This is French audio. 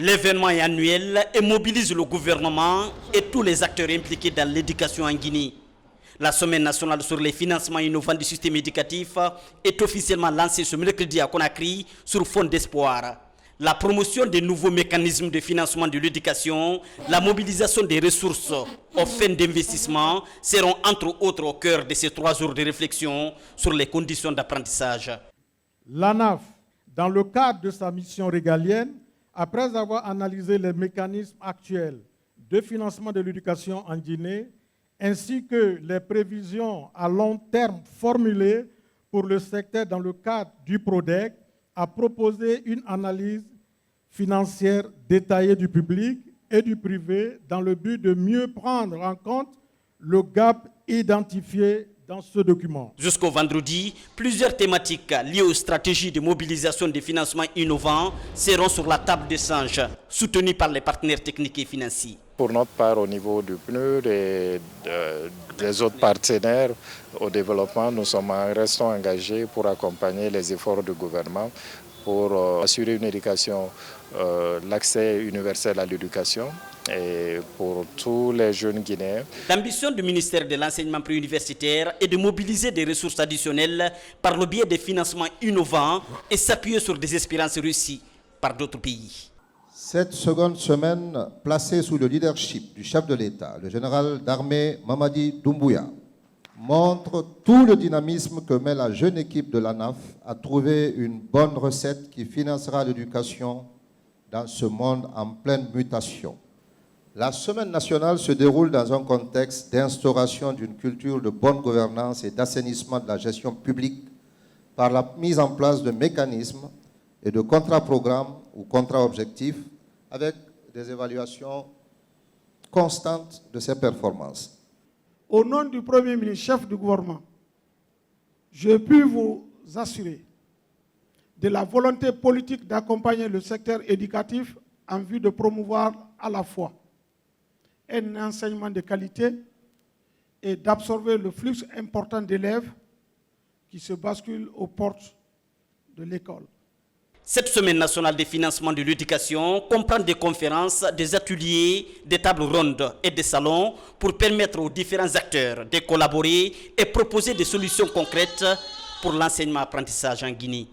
L'événement est annuel et mobilise le gouvernement et tous les acteurs impliqués dans l'éducation en Guinée. La Semaine nationale sur les financements innovants du système éducatif est officiellement lancée ce mercredi à Conakry sur fond d'espoir. La promotion des nouveaux mécanismes de financement de l'éducation, la mobilisation des ressources aux fins d'investissement seront entre autres au cœur de ces 3 jours de réflexion sur les conditions d'apprentissage. L'ANAF, dans le cadre de sa mission régalienne, après avoir analysé les mécanismes actuels de financement de l'éducation en Guinée, ainsi que les prévisions à long terme formulées pour le secteur dans le cadre du PRODEC, a proposé une analyse financière détaillée du public et du privé dans le but de mieux prendre en compte le gap identifié dans ce document. Jusqu'au vendredi, plusieurs thématiques liées aux stratégies de mobilisation des financements innovants seront sur la table d'échange, soutenues par les partenaires techniques et financiers. Pour notre part, au niveau du PNUD et des autres partenaires au développement, nous restons engagés pour accompagner les efforts du gouvernement pour assurer une éducation, l'accès universel à l'éducation et pour tous les jeunes Guinéens. L'ambition du ministère de l'Enseignement préuniversitaire est de mobiliser des ressources additionnelles par le biais des financements innovants et s'appuyer sur des expériences réussies par d'autres pays. Cette seconde semaine, placée sous le leadership du chef de l'État, le général d'armée Mamadi Doumbouya, montre tout le dynamisme que met la jeune équipe de l'ANAF à trouver une bonne recette qui financera l'éducation dans ce monde en pleine mutation. La Semaine nationale se déroule dans un contexte d'instauration d'une culture de bonne gouvernance et d'assainissement de la gestion publique par la mise en place de mécanismes et de contrats-programmes ou contrats-objectifs avec des évaluations constantes de ses performances. Au nom du Premier ministre, chef du gouvernement, je puis vous assurer de la volonté politique d'accompagner le secteur éducatif en vue de promouvoir à la fois un enseignement de qualité et d'absorber le flux important d'élèves qui se basculent aux portes de l'école. Cette Semaine nationale des financements de l'éducation comprend des conférences, des ateliers, des tables rondes et des salons pour permettre aux différents acteurs de collaborer et proposer des solutions concrètes pour l'enseignement-apprentissage en Guinée.